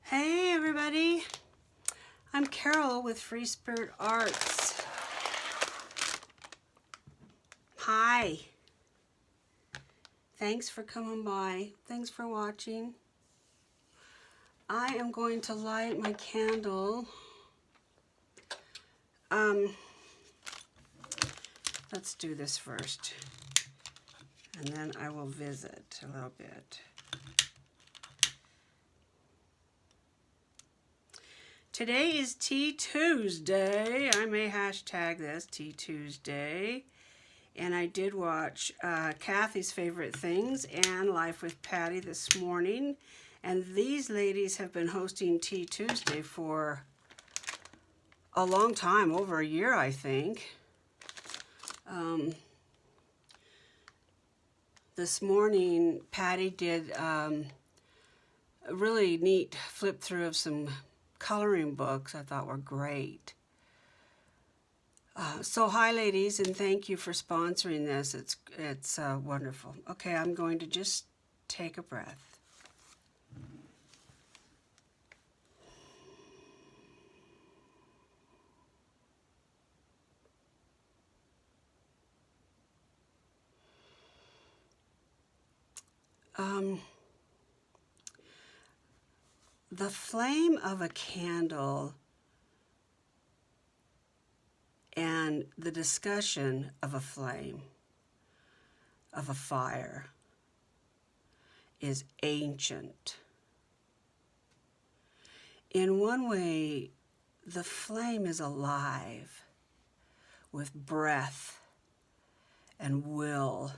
Hey everybody, I'm Carol with Free Spirit Arts. Hi, thanks for coming by, thanks for watching. I am going to light my candle. Let's do this first, and then I will visit a little bit. Today is Tea Tuesday. I may hashtag this Tea Tuesday. And I did watch Kathy's Favorite Things and Life with Patty this morning. And these ladies have been hosting Tea Tuesday for a long time, over a year, I think. This morning, Patty did a really neat flip through of some coloring books I thought were great. So hi ladies, and thank you for sponsoring this. It's wonderful. Okay, I'm going to just take a breath. The flame of a candle and the discussion of a flame, of a fire, is ancient. In one way, the flame is alive with breath and will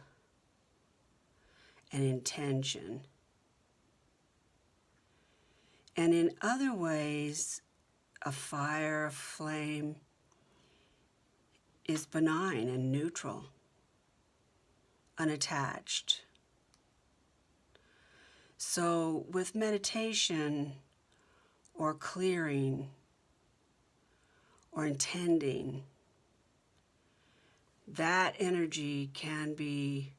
and intention. And in other ways, a fire, a flame, is benign and neutral, unattached. So with meditation or clearing or intending, that energy can be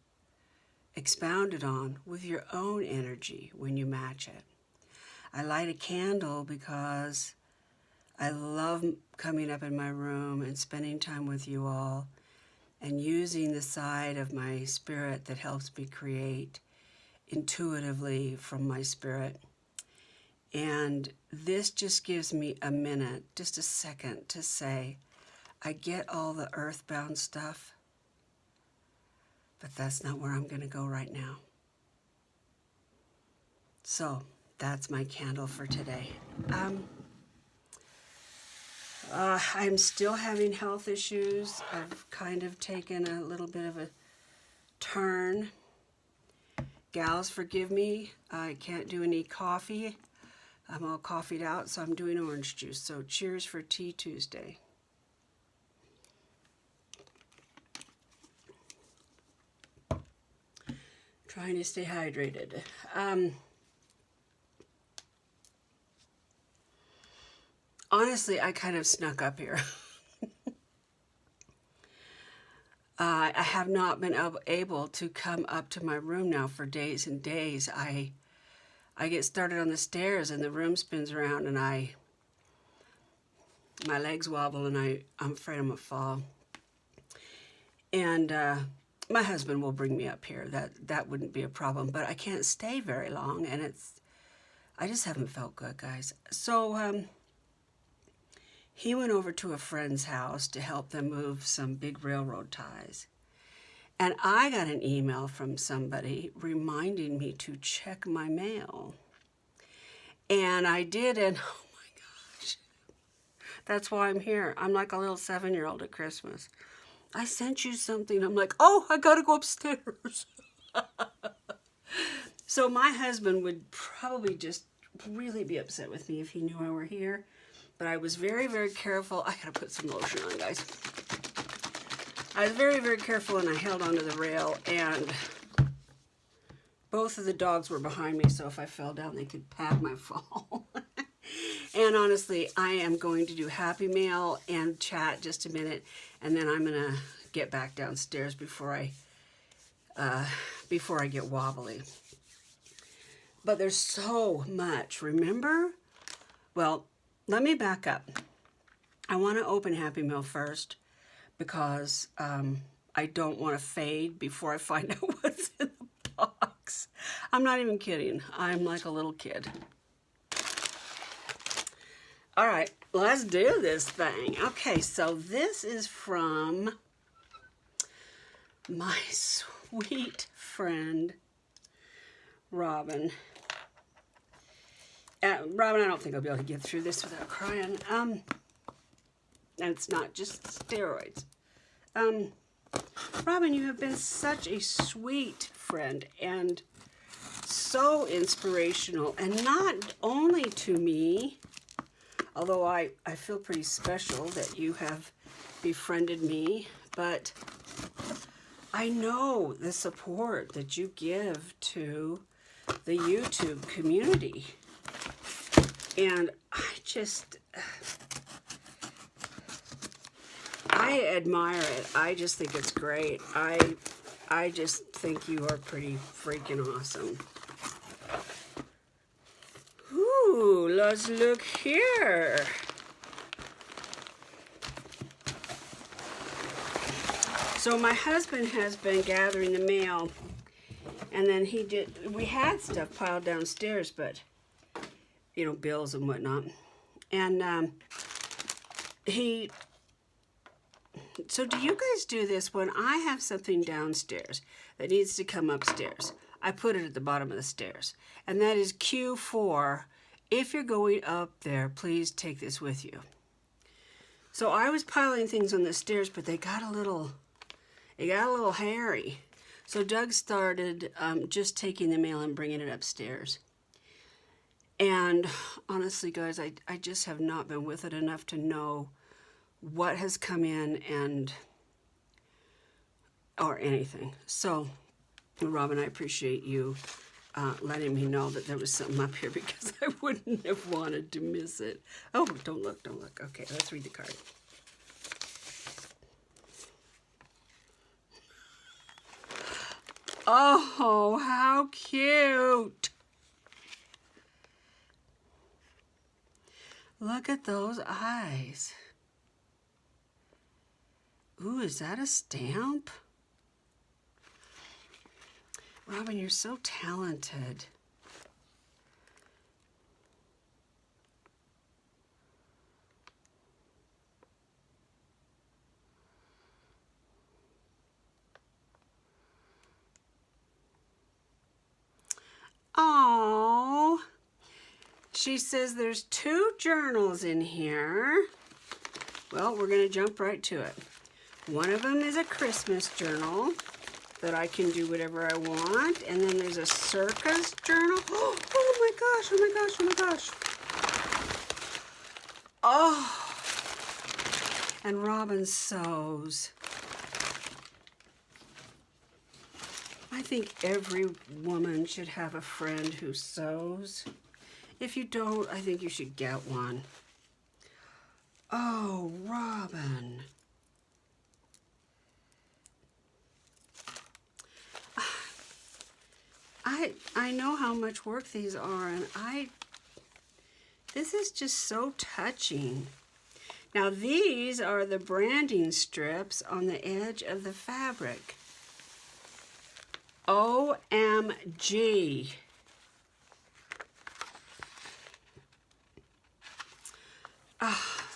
expounded on with your own energy when you match it. I light a candle because I love coming up in my room and spending time with you all and using the side of my spirit that helps me create intuitively from my spirit. And this just gives me a minute, just a second to say, I get all the earthbound stuff, but that's not where I'm going to go right now. So that's my candle for today. I'm still having health issues. I've kind of taken a little bit of a turn. Gals, forgive me. I can't do any coffee. I'm all coffeeed out, so I'm doing orange juice. So cheers for Tea Tuesday. Trying to stay hydrated. Honestly, I kind of snuck up here. I have not been able to come up to my room now for days and days. I get started on the stairs and the room spins around and my legs wobble and I'm afraid I'm gonna fall. And my husband will bring me up here. That wouldn't be a problem, but I can't stay very long, and I just haven't felt good, guys. So he went over to a friend's house to help them move some big railroad ties. And I got an email from somebody reminding me to check my mail. And I did, and oh my gosh, that's why I'm here. I'm like a little 7-year-old at Christmas. I sent you something. I'm like, oh, I gotta go upstairs. So my husband would probably just really be upset with me if he knew I were here. But I was very, very careful. I gotta put some lotion on, guys. I was very, very careful, and I held onto the rail, and both of the dogs were behind me, so if I fell down, they could pad my fall. And honestly, I am going to do Happy Mail and chat just a minute, and then I'm gonna get back downstairs before I get wobbly. But there's so much. Remember, Well, let me back up. I want to open Happy Meal first because I don't want to fade before I find out what's in the box. I'm not even kidding. I'm like a little kid. All right, let's do this thing. Okay, so this is from my sweet friend, Robin. Robin, I don't think I'll be able to get through this without crying. And it's not just steroids. Robin, you have been such a sweet friend and so inspirational, and not only to me, although I feel pretty special that you have befriended me, but I know the support that you give to the YouTube community. And I admire it. I just think it's great. I just think you are pretty freaking awesome. Ooh, let's look here. So my husband has been gathering the mail, and then we had stuff piled downstairs, but, you know, bills and whatnot. And so do you guys do this? When I have something downstairs that needs to come upstairs, I put it at the bottom of the stairs. And that is Q4. If you're going up there, please take this with you. So I was piling things on the stairs, but it got a little hairy. So Doug started just taking the mail and bringing it upstairs. And honestly, guys, I just have not been with it enough to know what has come in or anything. So, Robin, I appreciate you letting me know that there was something up here, because I wouldn't have wanted to miss it. Oh, don't look. Okay, let's read the card. Oh, how cute. Look at those eyes. Ooh, is that a stamp? Robin, you're so talented. Oh, she says there's 2 journals in here. Well, we're going to jump right to it. One of them is a Christmas journal that I can do whatever I want. And then there's a circus journal. Oh my gosh, oh my gosh, oh my gosh. Oh, and Robin sews. I think every woman should have a friend who sews. If you don't, I think you should get one. Oh, Robin. I know how much work these are, and this is just so touching. Now, these are the branding strips on the edge of the fabric. OMG. Ah,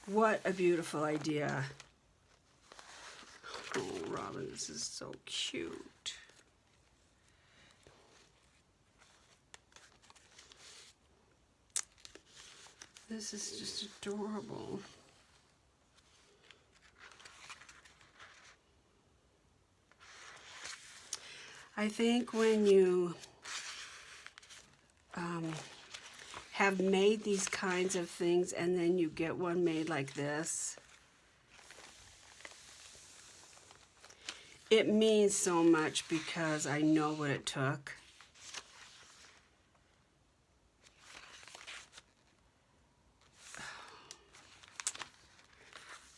what a beautiful idea. Oh, Robin, this is so cute. This is just adorable. I think when you have made these kinds of things and then you get one made like this, it means so much because I know what it took.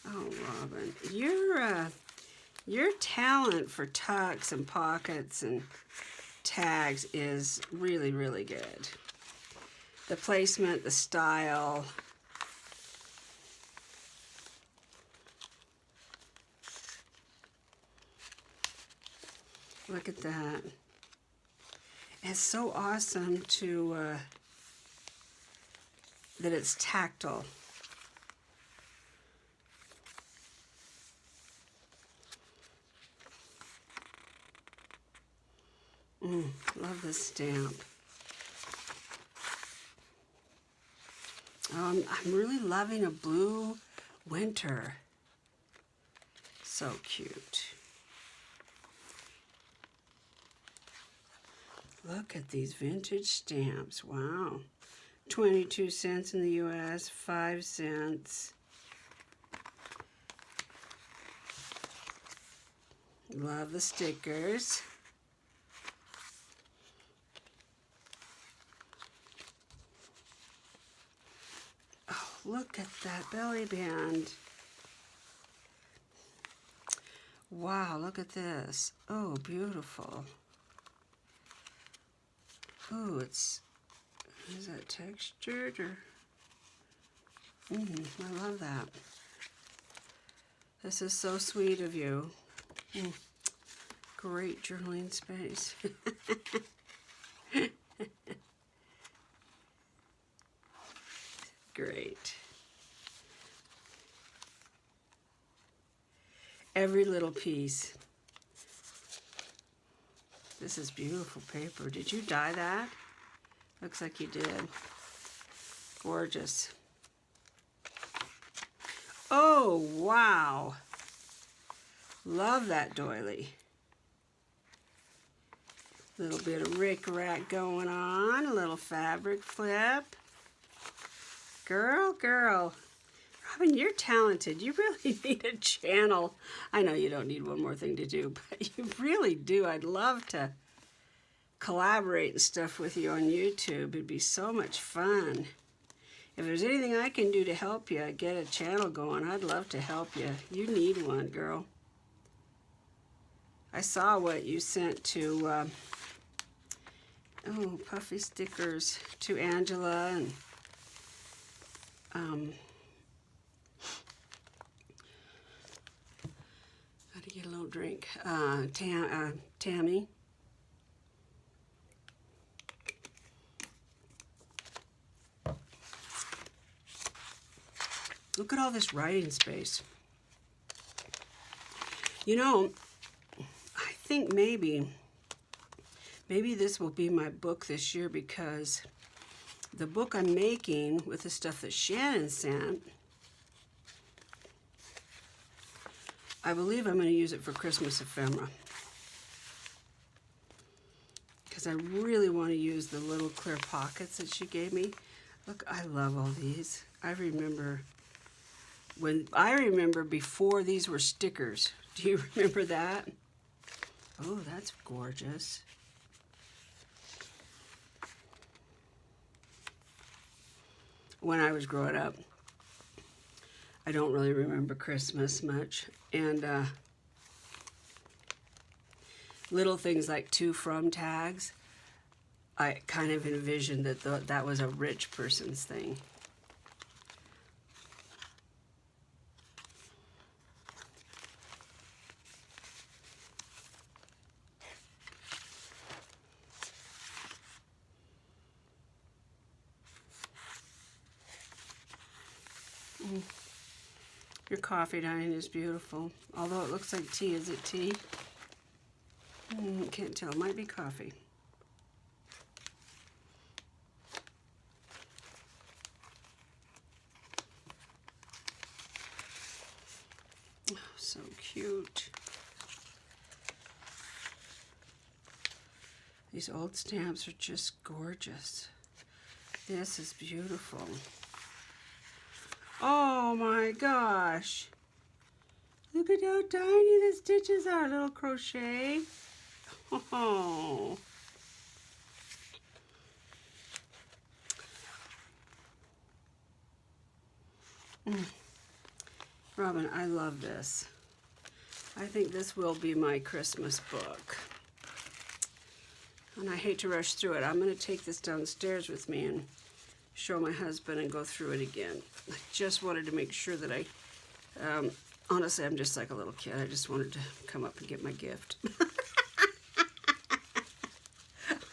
Oh, Robin, your talent for tucks and pockets and tags is really, really good. the placement, the style. Look at that. It's so awesome to that it's tactile. Love this stamp. I'm really loving a blue winter. So cute. Look at these vintage stamps. Wow. 22 cents in the US, 5 cents. Love the stickers. Oh, look at that belly band. Wow, look at this. Oh, beautiful. Oh, is that textured or? I love that. This is so sweet of you. Great journaling space. Great. Every little piece. This is beautiful paper. Did you dye that? Looks like you did. Gorgeous. Oh, wow. Love that doily. Little bit of rick-rack going on. A little fabric flip. Girl, girl. Robin, you're talented. You really need a channel. I know you don't need one more thing to do, but you really do. I'd love to collaborate and stuff with you on YouTube. It'd be so much fun. If there's anything I can do to help you get a channel going, I'd love to help you. You need one, girl. I saw what you sent to, puffy stickers to Angela and how to get a little drink. Tammy. Look at all this writing space. You know, I think maybe this will be my book this year, because the book I'm making with the stuff that Shannon sent, I believe I'm going to use it for Christmas ephemera. Because I really want to use the little clear pockets that she gave me. Look, I love all these. I remember before these were stickers. Do you remember that? Oh, that's gorgeous. When I was growing up, I don't really remember Christmas much. And little things like to from tags, I kind of envisioned that that was a rich person's thing. Your coffee dyeing is beautiful. Although it looks like tea. Is it tea? Can't tell. Might be coffee. Oh, so cute. These old stamps are just gorgeous. This is beautiful. Oh my gosh. Look at how tiny the stitches are, little crochet. Oh. Robin, I love this. I think this will be my Christmas book. And I hate to rush through it. I'm going to take this downstairs with me and show my husband and go through it again. I just wanted to make sure that I, honestly, I'm just like a little kid. I just wanted to come up and get my gift.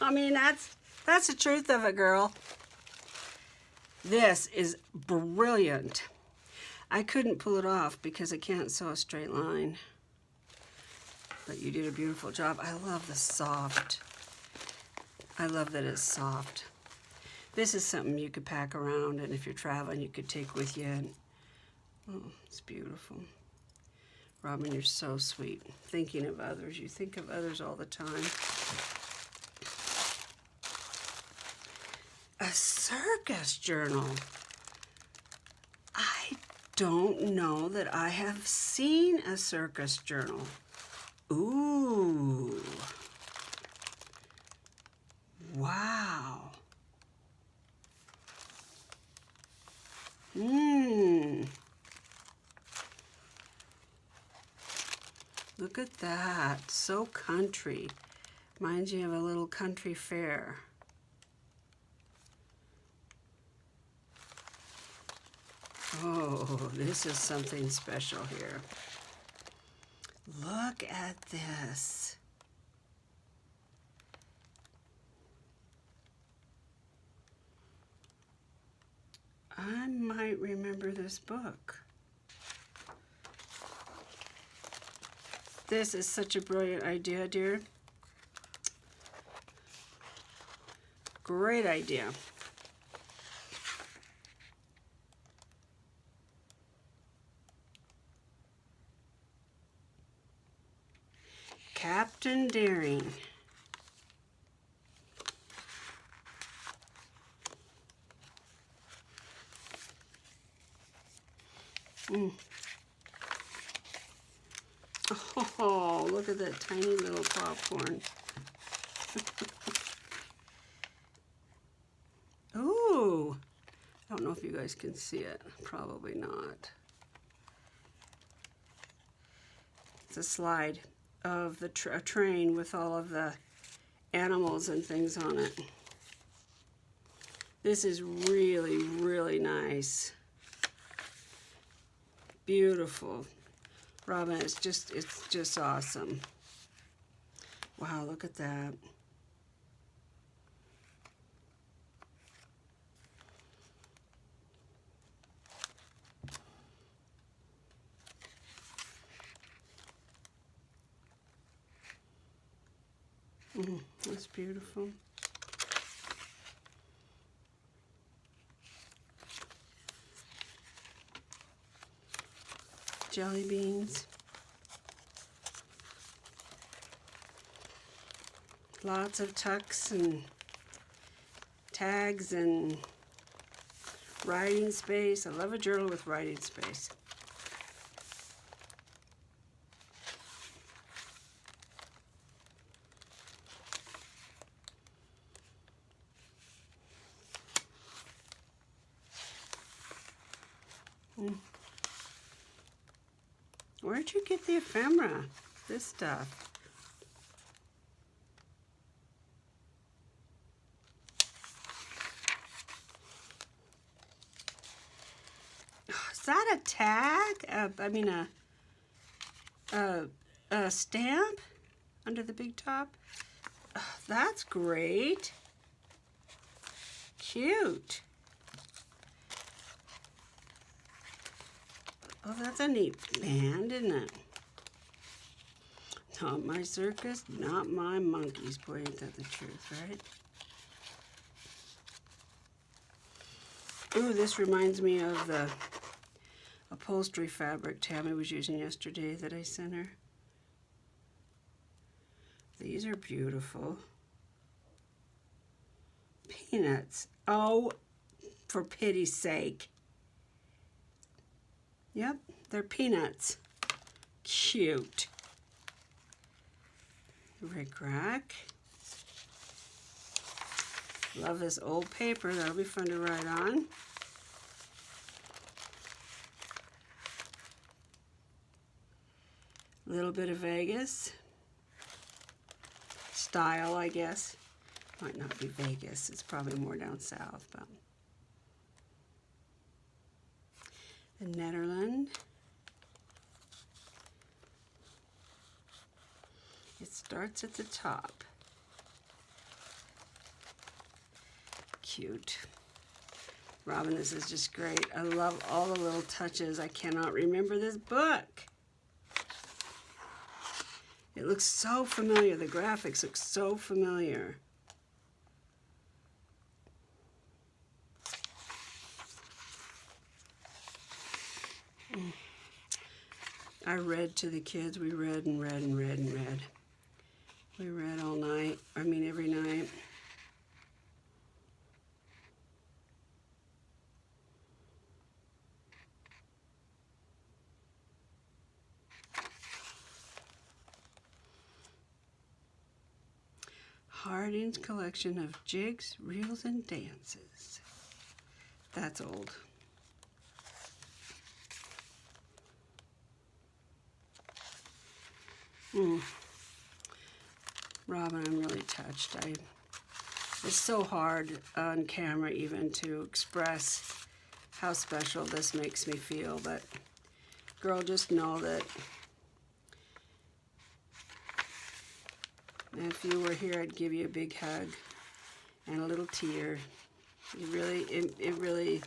I mean, that's the truth of it, girl. This is brilliant. I couldn't pull it off because I can't sew a straight line. But you did a beautiful job. I love the soft. I love that it's soft. This is something you could pack around, and if you're traveling, you could take with you. And, oh, it's beautiful. Robin, you're so sweet. Thinking of others. You think of others all the time. A circus journal. I don't know that I have seen a circus journal. Ooh. Wow. Look at that. So country. Reminds you of a little country fair. Oh, this is something special here. Look at this. I might remember this book. This is such a brilliant idea, dear. Great idea. Captain Daring. Oh, look at that tiny little popcorn. Ooh, I don't know if you guys can see it. Probably not. It's a slide of the a train with all of the animals and things on it. This is really, really nice. Beautiful. Robin, it's just awesome. Wow, look at that. That's beautiful. Jelly beans. Lots of tucks and tags and writing space. I love a journal with writing space. Where'd you get the ephemera? This stuff. Is that a tag? I mean a stamp under the big top? Oh, that's great. Cute. Oh, that's a neat band, isn't it? Not my circus, not my monkeys. Boy, ain't that the truth, right? Ooh, this reminds me of the upholstery fabric Tammy was using yesterday that I sent her. These are beautiful. Peanuts. Oh, for pity's sake. Yep, they're peanuts. Cute. Rick Rack. Love this old paper. That'll be fun to write on. A little bit of Vegas. Style, I guess. Might not be Vegas. It's probably more down south, but the Netherlands. It starts at the top. Cute. Robin, this is just great. I love all the little touches. I cannot remember this book. It looks so familiar. The graphics look so familiar. I read to the kids. We read and read and read and read. We read all night. I mean, every night. Harding's collection of jigs, reels, and dances. That's old. Robin, I'm really touched. It's so hard on camera even to express how special this makes me feel, but girl, just know that if you were here, I'd give you a big hug and a little tear. It really,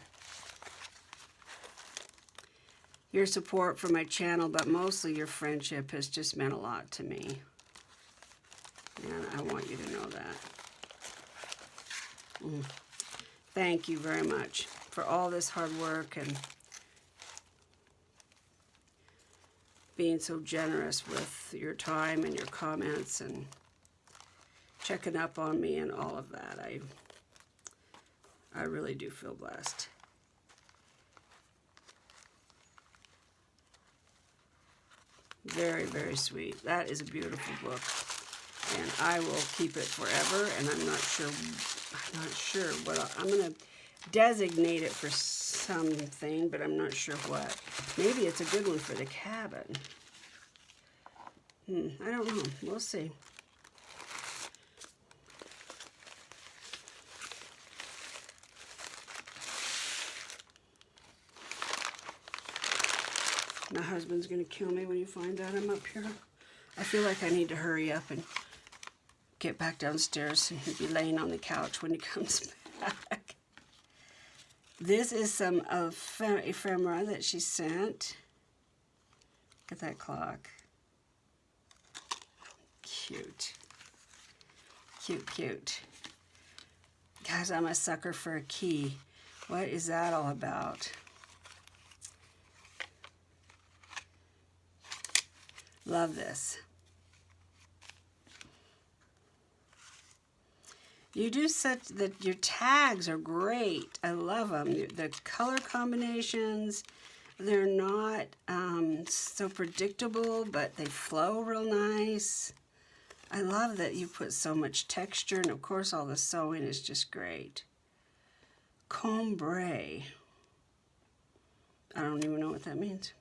your support for my channel, but mostly your friendship has just meant a lot to me. And I want you to know that. Thank you very much for all this hard work and being so generous with your time and your comments and checking up on me and all of that. I really do feel blessed. Very, very sweet. That is a beautiful book. And I will keep it forever, and I'm not sure what I'm going to designate it for something, but I'm not sure what. Maybe it's a good one for the cabin. I don't know. We'll see. My husband's going to kill me when he finds out I'm up here. I feel like I need to hurry up and get back downstairs and he'll be laying on the couch when he comes back. This is some ephemera that she sent. Look at that clock. Cute. Cute, cute. Guys, I'm a sucker for a key. What is that all about? Love this. You do such that your tags are great. I love them. The color combinations, they're not so predictable, but they flow real nice. I love that you put so much texture, and of course all the sewing is just great. Combray. I don't even know what that means.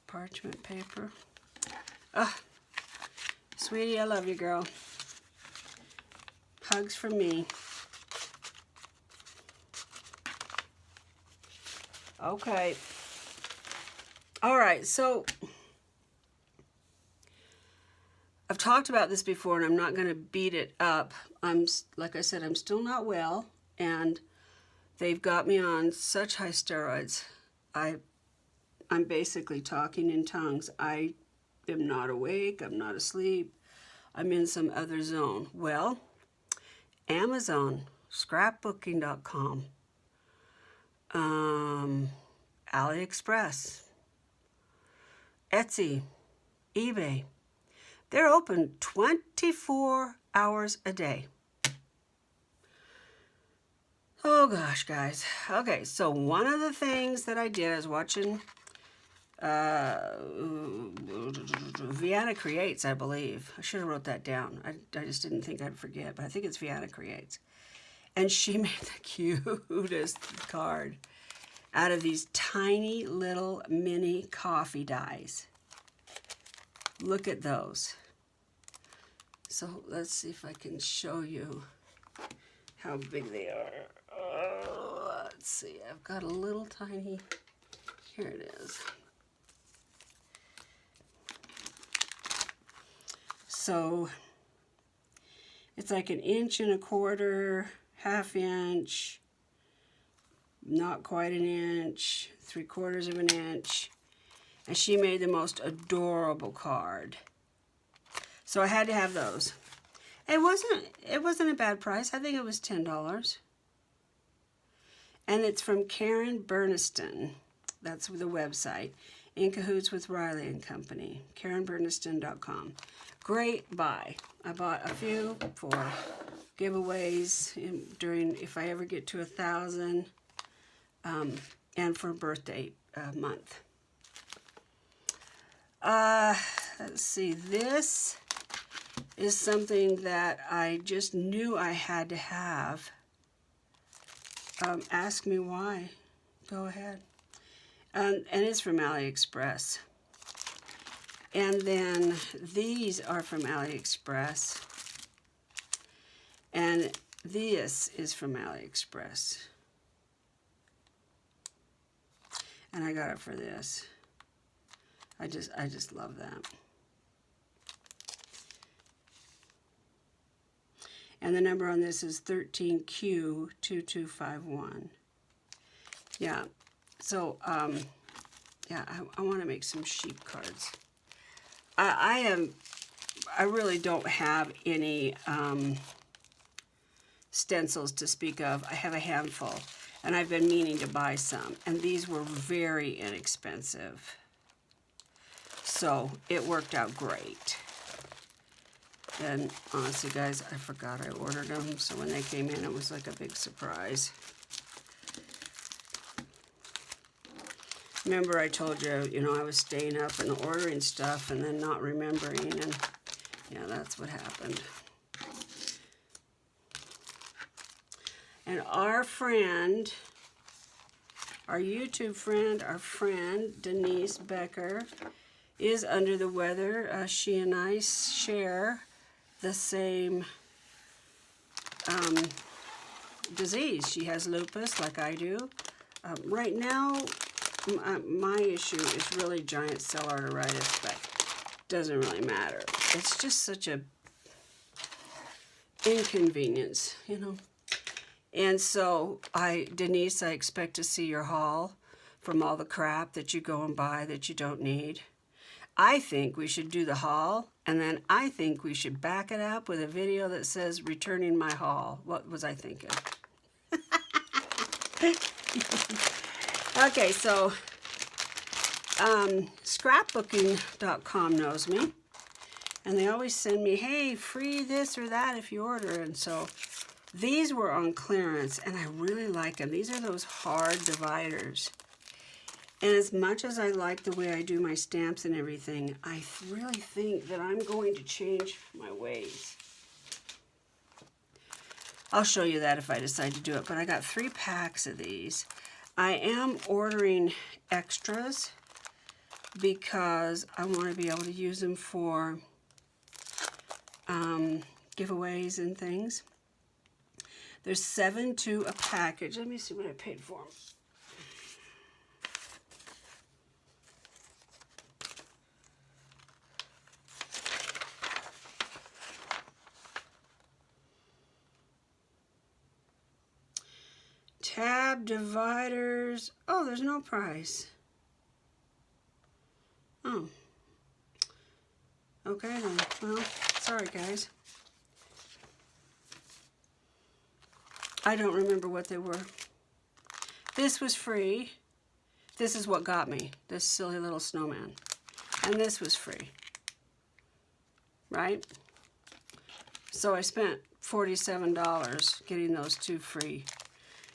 Parchment paper. Ah, sweetie, I love you, girl. Hugs from me. Okay. All right, so I've talked about this before, and I'm not going to beat it up. Like I said, I'm still not well, and they've got me on such high steroids. I'm basically talking in tongues. I am not awake. I'm not asleep. I'm in some other zone. Well, Amazon, scrapbooking.com, AliExpress, Etsy, eBay. They're open 24 hours a day. Oh gosh, guys. Okay, so one of the things that I did, I was watching Vianna Creates, I believe. I should have wrote that down. I just didn't think I'd forget, but I think it's Vianna Creates. And she made the cutest card out of these tiny little mini coffee dies. Look at those. So let's see if I can show you how big they are. let's see, I've got a little tiny, here it is. So it's like 1.25 inches, 1/2 inch, not quite an inch, 3/4 inch. And she made the most adorable card. So I had to have those. It wasn't a bad price. I think it was $10. And it's from Karen Burniston. That's the website. In Cahoots with Riley and Company. KarenBurniston.com. Great buy. I bought a few for giveaways during, if I ever get to 1,000, and for birthday month. Let's see, this is something that I just knew I had to have. Ask me why. Go ahead. And it's from AliExpress. And then these are from AliExpress. And this is from AliExpress. And I got it for this. I just love that. And the number on this is 13Q2251. Yeah. So yeah, I want to make some sheep cards. I really don't have any stencils to speak of. I have a handful, and I've been meaning to buy some, and these were very inexpensive. So it worked out great. And honestly, guys, I forgot I ordered them, so when they came in, it was like a big surprise. Remember I told you, I was staying up and ordering stuff and then not remembering, and yeah, that's what happened. And our friend, our YouTube friend, our friend, Denise Becker, is under the weather. She and I share the same disease. She has lupus like I do. Right now, my issue is really giant cell arteritis, but it doesn't really matter. It's just such a inconvenience, And so, Denise, I expect to see your haul from all the crap that you go and buy that you don't need. I think we should do the haul, and then I think we should back it up with a video that says, returning my haul. What was I thinking? Okay, so scrapbooking.com knows me, and they always send me, hey, free this or that if you order. And so these were on clearance, and I really like them. These are those hard dividers. And as much as I like the way I do my stamps and everything, I really think that I'm going to change my ways. I'll show you that if I decide to do it, but I got 3 packs of these. I am ordering extras because I want to be able to use them for giveaways and things. There's 7 to a package. Let me see what I paid for them. Tab dividers. Oh, there's no price. Oh. Okay then. Well, sorry guys. I don't remember what they were. This was free. This is what got me. This silly little snowman. And this was free. Right? So I spent $47 getting those 2 free.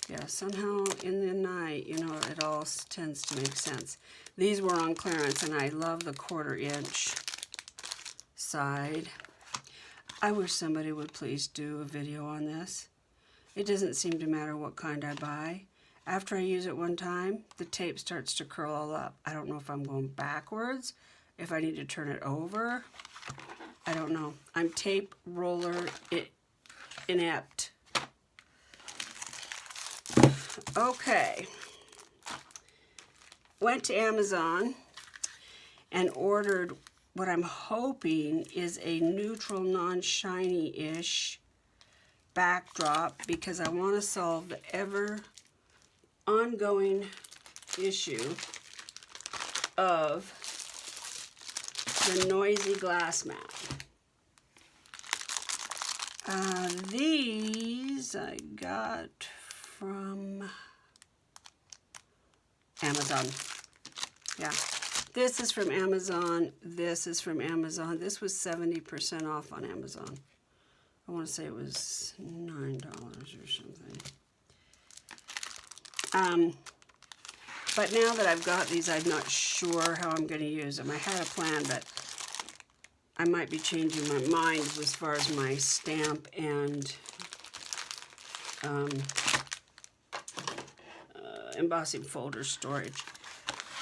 Yeah, somehow in the night, it all tends to make sense. These were on clearance, and I love the 1/4 inch side. I wish somebody would please do a video on this. It doesn't seem to matter what kind I buy. After I use it one time, the tape starts to curl all up. I don't know if I'm going backwards, if I need to turn it over. I don't know. I'm tape roller inept. Okay. Went to Amazon and ordered what I'm hoping is a neutral, non-shiny-ish backdrop, because I want to solve the ever ongoing issue of the noisy glass mat. These I got from Amazon. Yeah, this is from Amazon. This is from Amazon. This was 70% off on Amazon. I want to say it was $9 or something. But now that I've got these, I'm not sure how I'm going to use them. I had a plan, but I might be changing my mind as far as my stamp and embossing folder storage.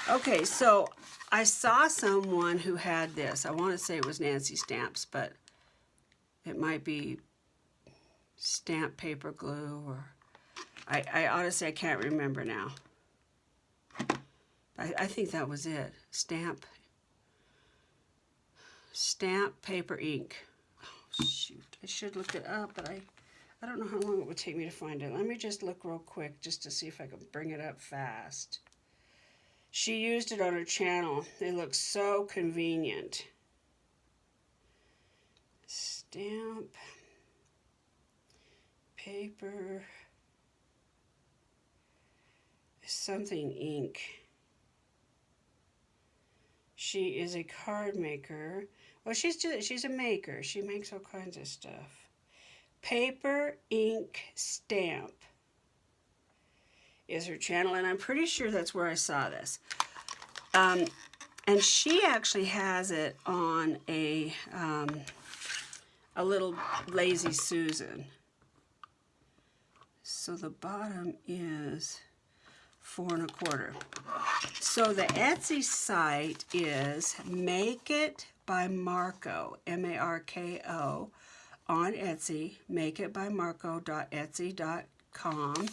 Okay, so I saw someone who had this. I want to say it was Nancy Stamps, but it might be stamp paper glue, or I honestly, I can't remember now. I think that was it. Stamp paper ink. Oh, shoot, I should look it up, but I don't know how long it would take me to find it. Let me just look real quick just to see if I can bring it up fast. She used it on her channel. It looks so convenient. Stamp paper something ink. She is a card maker. Well, she's a maker. She makes all kinds of stuff. Paper Ink Stamp is her channel, and I'm pretty sure that's where I saw this. And she actually has it on a little Lazy Susan. So the bottom is 4 1/4. So the Etsy site is Make It by Marco, M-A-R-K-O, on Etsy, makeitbymarco.etsy.com.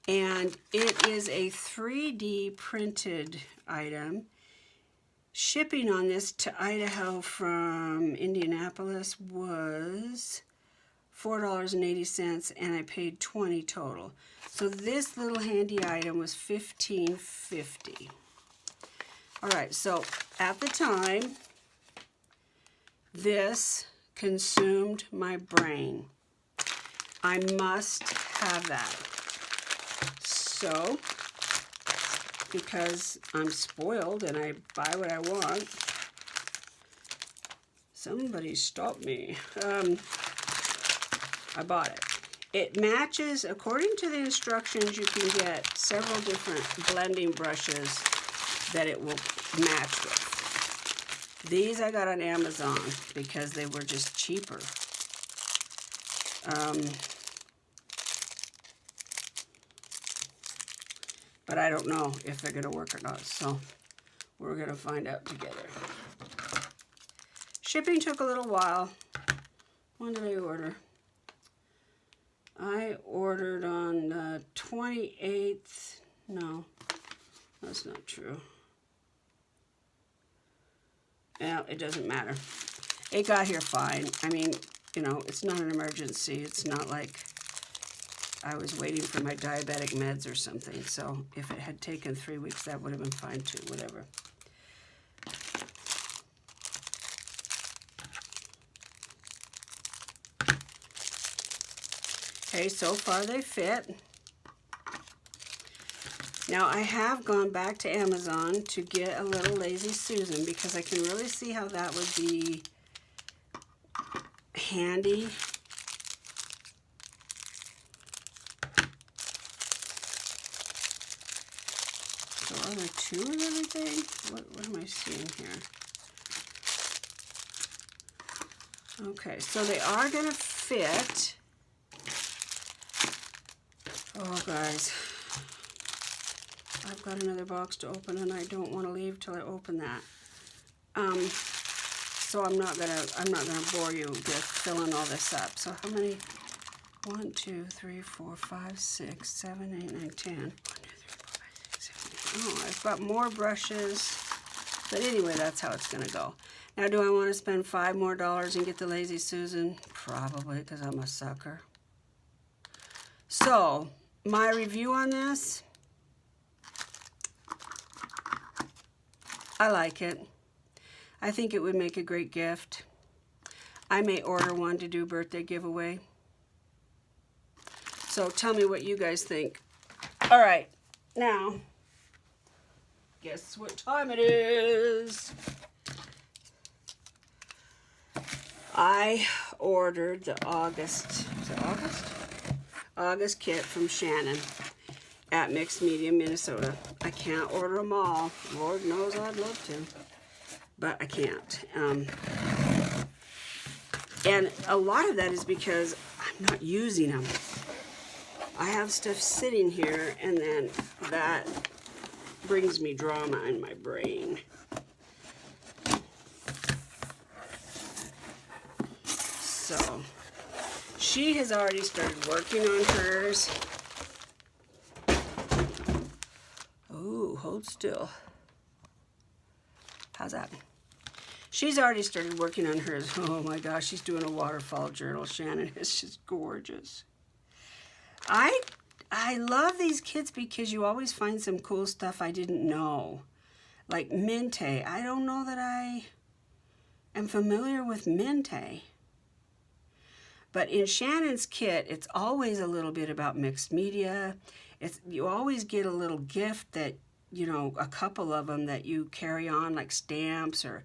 And it is a 3D printed item. Shipping on this to Idaho from Indianapolis was $4.80, and I paid $20 total. So this little handy item was $15.50. All right, so at the time, this consumed my brain. I must have that. So, because I'm spoiled and I buy what I want, somebody stop me. I bought it. It matches, according to the instructions, you can get several different blending brushes that it will match with. These I got on Amazon because they were just cheaper. But I don't know if they're going to work or not, so we're going to find out together. Shipping took a little while. When did I order? I ordered on the 28th. No, that's not true. Yeah, it doesn't matter. It got here fine. I mean, you know, it's not an emergency. It's not like I was waiting for my diabetic meds or something. So if it had taken 3 weeks, that would have been fine too, whatever. Okay, so far they fit. Now I have gone back to Amazon to get a little Lazy Susan because I can really see how that would be handy. So are there 2 of everything? What am I seeing here? Okay, so they are going to fit. Oh, guys. I've got another box to open, and I don't want to leave till I open that. So I'm not gonna bore you with filling all this up. So how many 1, 2, 3, 4, 5, 6, 7, 8, 9, 10. 1, 2, 3, 4, 5, 6, 7, 8. Oh, I've got more brushes. But anyway, that's how it's going to go. Now, do I want to spend $5 more and get the Lazy Susan? Probably, because I'm a sucker. So, my review on this, I like it. I think it would make a great gift. I may order one to do a birthday giveaway. So tell me what you guys think. All right, now, guess what time it is? I ordered the August kit from Shannon at Mixed Media, Minnesota. I can't order them all. Lord knows I'd love to, but I can't. And a lot of that is because I'm not using them. I have stuff sitting here, and then that brings me drama in my brain. So, she has already started working on hers. Oh, hold still. How's that? She's already started working on hers. Oh my gosh, she's doing a waterfall journal, Shannon. It's just gorgeous. I love these kits because you always find some cool stuff I didn't know. Like Mente. I don't know that I am familiar with Mente. But in Shannon's kit, it's always a little bit about mixed media. You always get a little gift that, you know, a couple of them that you carry on, like stamps or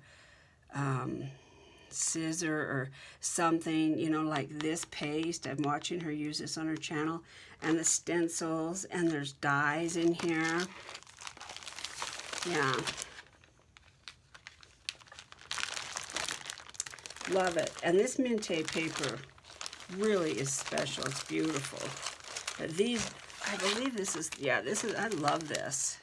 scissor or something, you know, like this paste. I'm watching her use this on her channel. And the stencils, and there's dies in here. Yeah. Love it. And this Mente paper really is special. It's beautiful. But these, I believe this is, yeah, this is, I love this.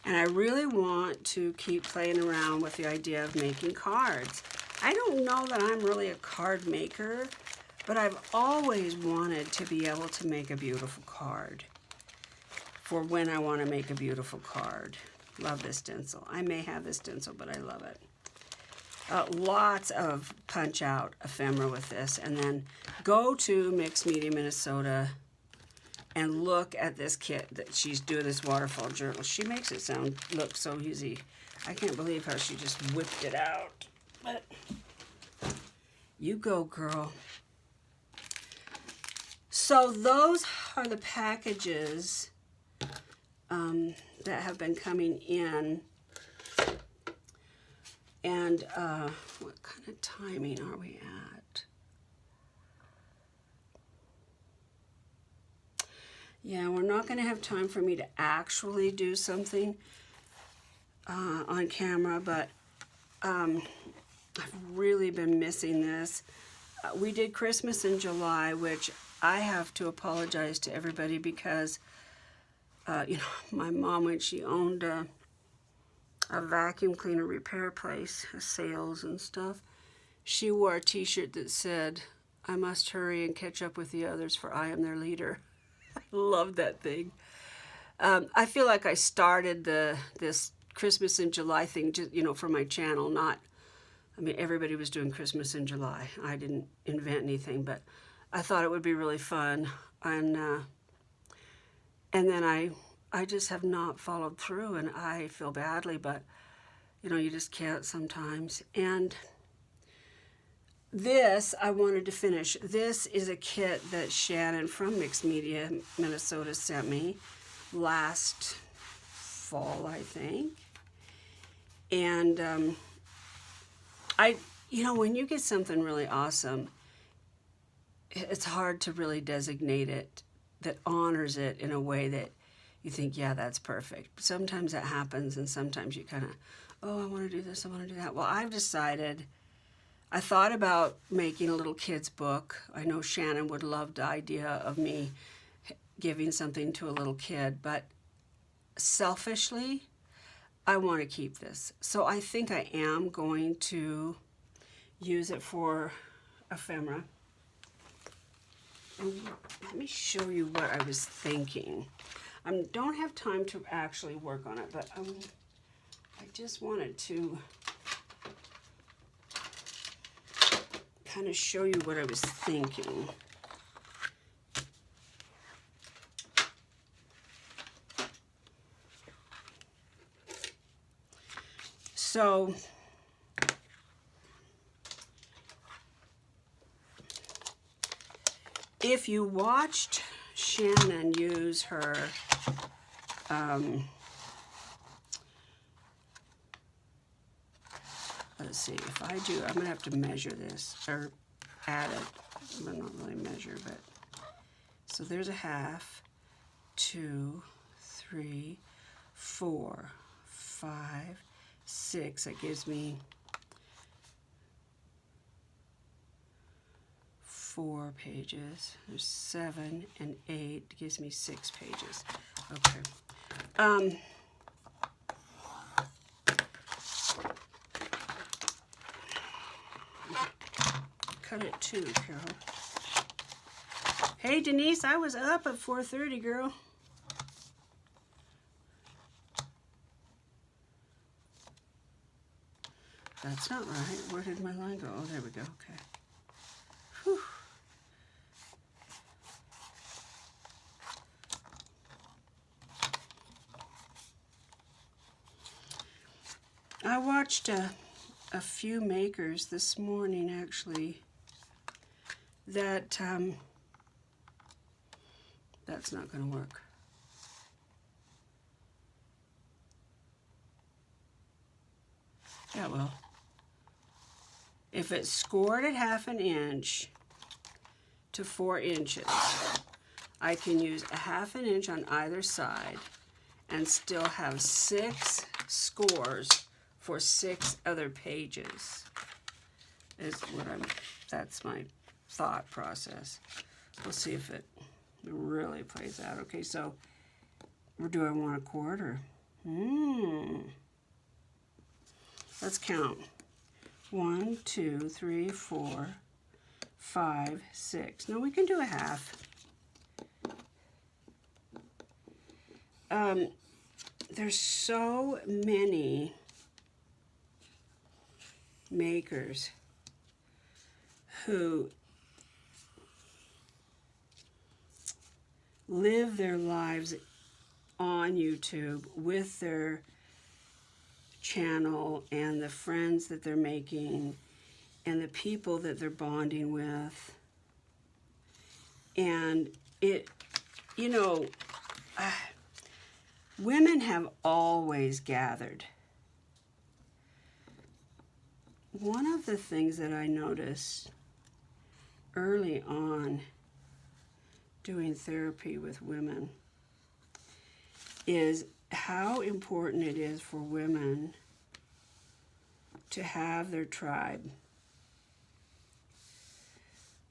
And I really want to keep playing around with the idea of making cards. I don't know that I'm really a card maker, but I've always wanted to be able to make a beautiful card for when I want to make a beautiful card. Love this stencil. I may have this stencil, but I love it. Lots of punch out ephemera with this, and then go to Mixed Media Minnesota and look at this kit that she's doing, this waterfall journal. She makes it look so easy. I can't believe how she just whipped it out. But you go, girl. So those are the packages that have been coming in. And what kind of timing are we at? Yeah, we're not going to have time for me to actually do something on camera, but I've really been missing this. We did Christmas in July, which I have to apologize to everybody because, you know, my mom, when she owned a vacuum cleaner repair place, sales and stuff, she wore a t-shirt that said, "I must hurry and catch up with the others, for I am their leader." I love that thing. I feel like I started this Christmas in July thing, just, you know, for my channel. Not, I mean, everybody was doing Christmas in July. I didn't invent anything, but I thought it would be really fun. And then I just have not followed through, and I feel badly, but, you know, you just can't sometimes. And this, I wanted to finish. This is a kit that Shannon from Mixed Media Minnesota sent me last fall, I think. And you know, when you get something really awesome, it's hard to really designate it, that honors it in a way that you think, yeah, that's perfect. Sometimes that happens, and sometimes you kind of, oh, I want to do this, I want to do that. Well, I've decided, I thought about making a little kid's book. I know Shannon would love the idea of me giving something to a little kid, but selfishly, I want to keep this. So I think I am going to use it for ephemera. And let me show you what I was thinking. I don't have time to actually work on it, but I just wanted to kind of show you what I was thinking. So if you watched Shannon use her let's see, if I do, I'm gonna have to measure this or add it. Well, not really measure, but so there's a half, 2, 3, 4, 5, 6. That gives me 4 pages. There's 7 and 8. Gives me 6 pages. Okay. Cut it too, Carol. Hey, Denise, I was up at 4:30, girl. That's not right. Where did my line go? Oh, there we go. Okay. Whew. I watched a few makers this morning, actually, that that's not going to work. Yeah, well, if it's scored at 1/2 inch to 4 inches, I can use a 1/2 inch on either side and still have 6 scores for 6 other pages. That's my thought process. We'll see if it really plays out. Okay, so do I want a quarter? Let's count. 1, 2, 3, 4, 5, 6. No, we can do a half. There's so many makers who live their lives on YouTube with their channel and the friends that they're making and the people that they're bonding with. And it, you know, women have always gathered. One of the things that I noticed early on doing therapy with women is how important it is for women to have their tribe,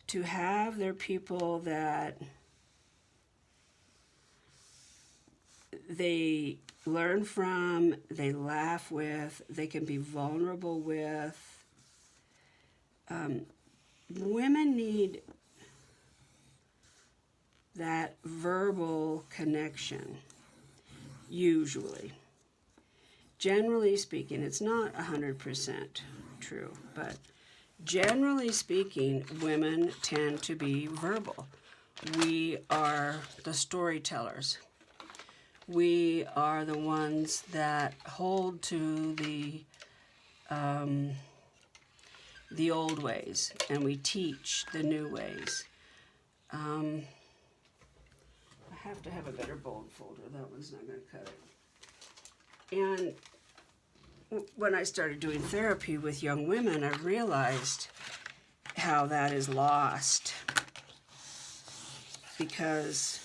to have their people that they learn from, they laugh with, they can be vulnerable with. Women need that verbal connection, usually. Generally speaking, it's not 100% true, but generally speaking, women tend to be verbal. We are the storytellers. We are the ones that hold to the old ways, and we teach the new ways. I have to have a better bold folder. That one's not going to cut it. And when I started doing therapy with young women, I realized how that is lost, because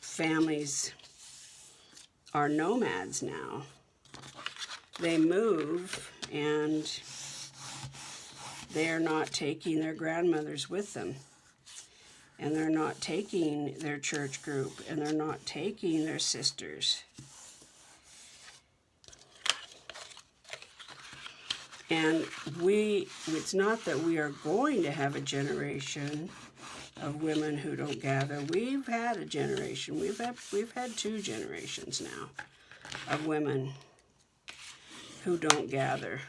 families are nomads now. They move, and they're not taking their grandmothers with them, and they're not taking their church group, and they're not taking their sisters. And it's not that we are going to have a generation of women who don't gather. We've had a generation. We've had 2 generations now of women who don't gather.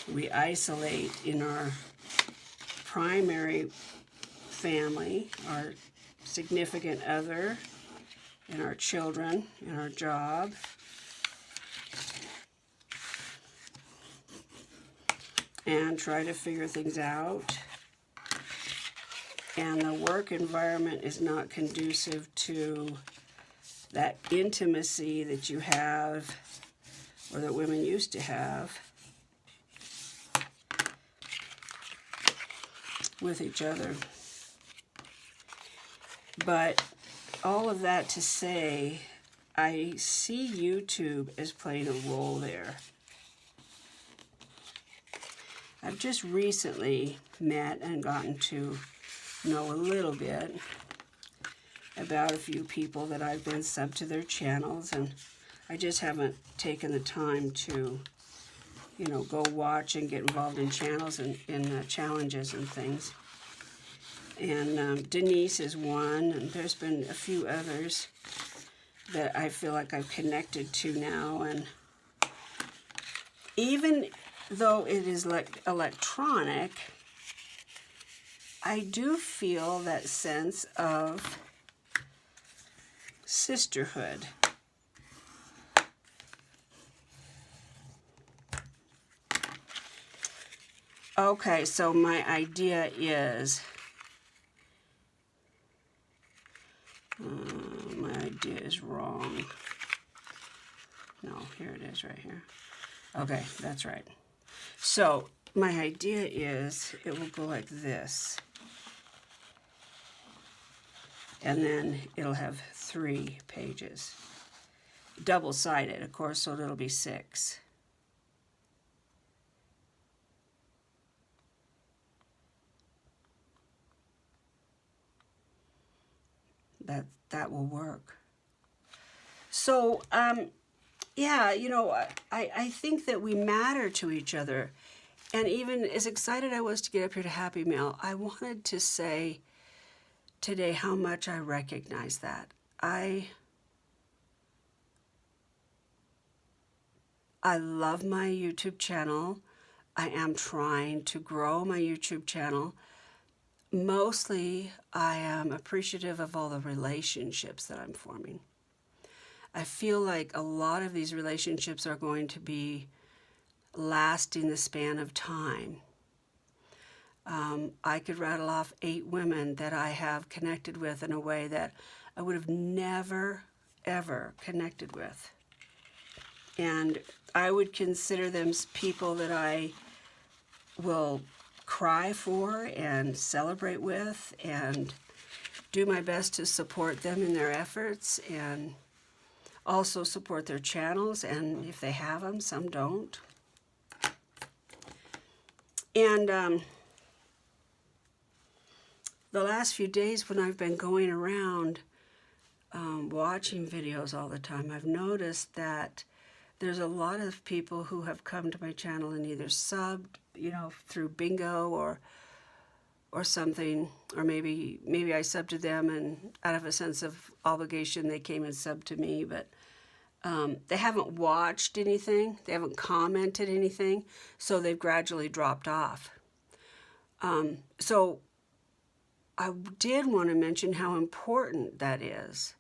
We isolate in our primary family, our significant other, and our children, and our job. And try to figure things out. And the work environment is not conducive to that intimacy that you have, or that women used to have, with each other. But all of that to say, I see YouTube as playing a role there. I've just recently met and gotten to know a little bit about a few people that I've been sub to their channels, and I just haven't taken the time to, go watch and get involved in channels and in challenges and things. And Denise is one, and there's been a few others that I feel like I've connected to now. And even though it is like electronic, I do feel that sense of sisterhood. Okay, so my idea is, wrong. No, here it is right here. Okay, that's right. So my idea is it will go like this. And then it'll have 3 pages. Double-sided, of course, so it'll be 6. That will work. So, yeah, I think that we matter to each other. And even as excited I was to get up here to Happy Mail, I wanted to say today how much I recognize that. I love my YouTube channel. I am trying to grow my YouTube channel. Mostly, I am appreciative of all the relationships that I'm forming. I feel like a lot of these relationships are going to be lasting the span of time. I could rattle off 8 women that I have connected with in a way that I would have never, ever connected with. And I would consider them people that I will cry for and celebrate with, and do my best to support them in their efforts, and also support their channels, and if they have them, some don't. And the last few days when I've been going around watching videos all the time, I've noticed that there's a lot of people who have come to my channel and either subbed, through bingo or something, or maybe I subbed to them and out of a sense of obligation they came and subbed to me, but they haven't watched anything, they haven't commented anything, so they've gradually dropped off. So I did want to mention how important that is,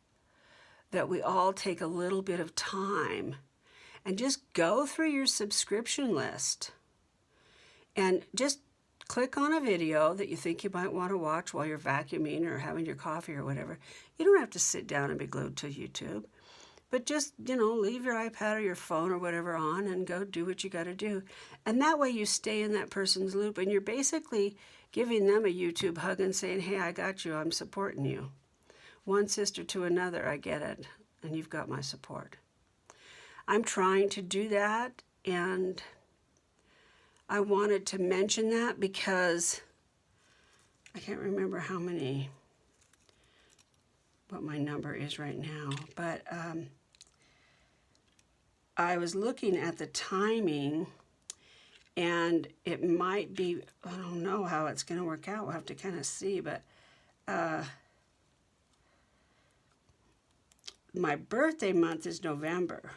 that we all take a little bit of time and just go through your subscription list and just click on a video that you think you might want to watch while you're vacuuming or having your coffee or whatever. You don't have to sit down and be glued to YouTube, but just, leave your iPad or your phone or whatever on and go do what you got to do. And that way you stay in that person's loop, and you're basically giving them a YouTube hug and saying, hey, I got you, I'm supporting you. One sister to another, I get it, and you've got my support. I'm trying to do that, and I wanted to mention that because I can't remember what my number is right now, but I was looking at the timing, and it might be, I don't know how it's going to work out. We'll have to kind of see, but my birthday month is November,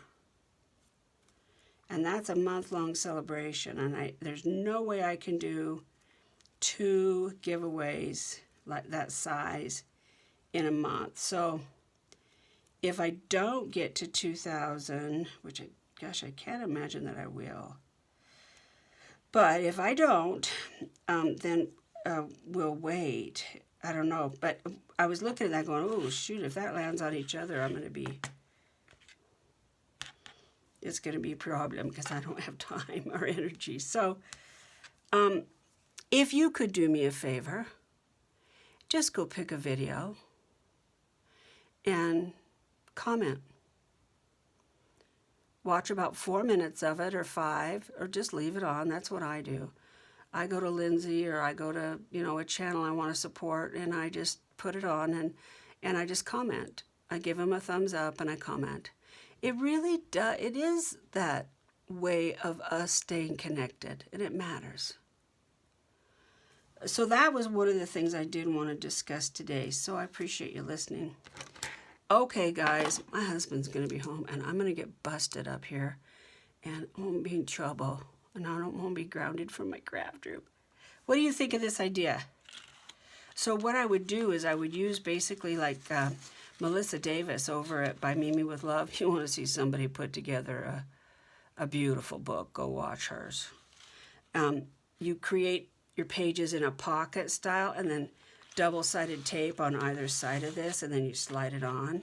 and that's a month-long celebration, and there's no way I can do 2 giveaways like that size in a month. So if I don't get to 2,000, which gosh, I can't imagine that I will, but if I don't, then we'll wait. I don't know, but I was looking at that going, oh shoot, if that lands on each other, it's going to be a problem because I don't have time or energy. So if you could do me a favor, just go pick a video and comment. Watch about 4 minutes of it or 5, or just leave it on. That's what I do. I go to Lindsay, or I go to, a channel I want to support, and I just put it on and I just comment. I give them a thumbs up and I comment. It really does. It is that way of us staying connected, and it matters. So that was one of the things I did want to discuss today. So I appreciate you listening. Okay, guys, my husband's going to be home, and I'm going to get busted up here, and I'm going to be in trouble, and I don't want to be grounded from my craft group. What do you think of this idea? So what I would do is I would use basically like Melissa Davis over at By Mimi with Love. You want to see somebody put together a beautiful book, go watch hers. You create your pages in a pocket style, and then double-sided tape on either side of this, and then you slide it on.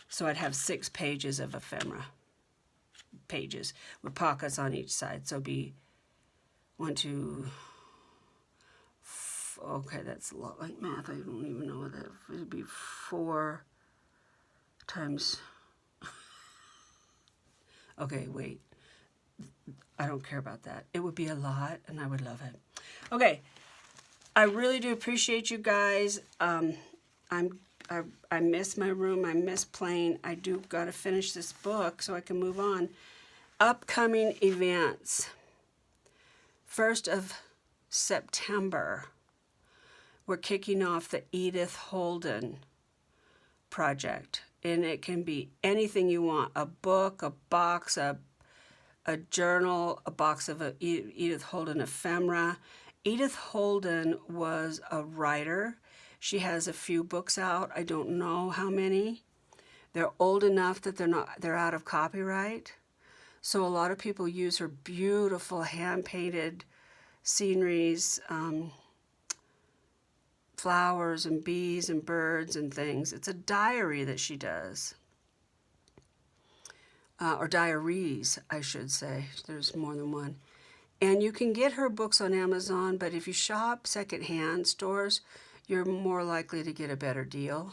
So I'd have 6 pages of ephemera pages with pockets on each side. So it'd be 1, 2, okay, that's a lot like math. I don't even know what that would be. 4 times. Okay, wait. I don't care about that. It would be a lot, and I would love it. Okay. I really do appreciate you guys. I miss my room. I miss playing. I do got to finish this book so I can move on. Upcoming events. 1st of September, we're kicking off the Edith Holden project. And it can be anything you want. A book, a box, a journal, a box of Edith Holden ephemera. Edith Holden was a writer. She has a few books out. I don't know how many. They're old enough that they're out of copyright. So a lot of people use her beautiful hand-painted sceneries, flowers and bees and birds and things. It's a diary that she does. Or diaries, I should say. There's more than one. And you can get her books on Amazon, but if you shop secondhand stores, you're more likely to get a better deal.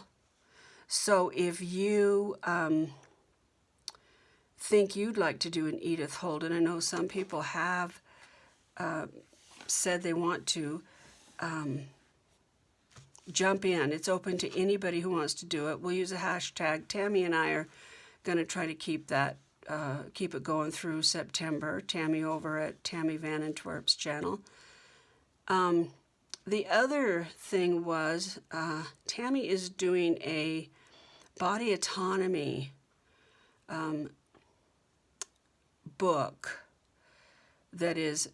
So if you think you'd like to do an Edith Holden, I know some people have said they want to jump in. It's open to anybody who wants to do it. We'll use a hashtag. Tammy and I are going to try to keep it going through September. Tammy over at Tammy Van Antwerp's channel. The other thing was Tammy is doing a body autonomy book that is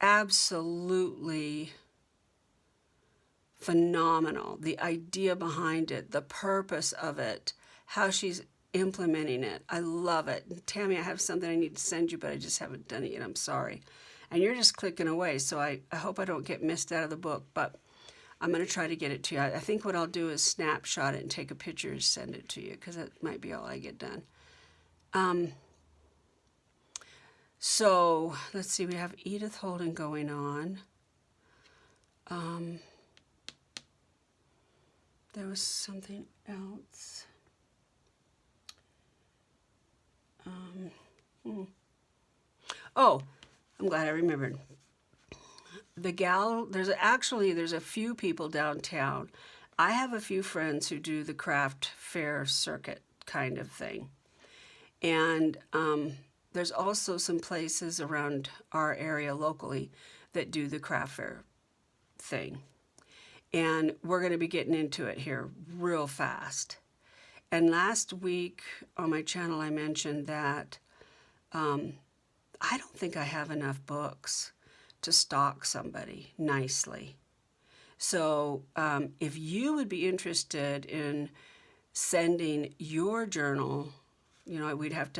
absolutely phenomenal. The idea behind it, the purpose of it, how she's implementing it. I love it. Tammy, I have something I need to send you, but I just haven't done it yet. I'm sorry. And you're just clicking away, so I hope I don't get missed out of the book, but I'm going to try to get it to you. I think what I'll do is snapshot it and take a picture and send it to you, because that might be all I get done. So let's see, we have Edith Holden going on. There was something else. Oh, I'm glad I remembered. There's a few people downtown. I have a few friends who do the craft fair circuit kind of thing. And there's also some places around our area locally that do the craft fair thing. And we're going to be getting into it here real fast. And last week on my channel, I mentioned that I don't think I have enough books to stock somebody nicely. So if you would be interested in sending your journal, you know, you'd have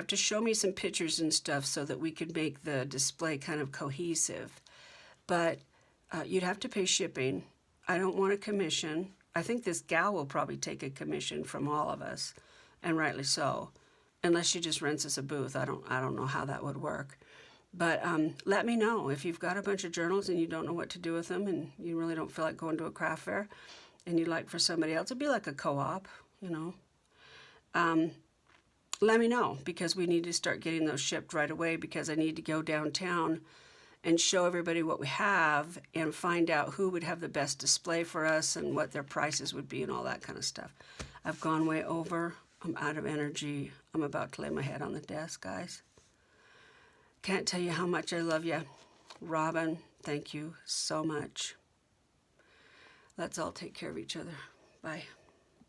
to show me some pictures and stuff so that we could make the display kind of cohesive. But you'd have to pay shipping. I don't want a commission. I think this gal will probably take a commission from all of us, and rightly so, unless she just rents us a booth. I don't know how that would work. But let me know if you've got a bunch of journals and you don't know what to do with them and you really don't feel like going to a craft fair and you'd like for somebody else. It'd be like a co-op, you know. Let me know, because we need to start getting those shipped right away, because I need to go downtown and show everybody what we have and find out who would have the best display for us and what their prices would be and all that kind of stuff. I've gone way over. I'm out of energy. I'm about to lay my head on the desk, guys. Can't tell you how much I love you. Robin, thank you so much. Let's all take care of each other. Bye.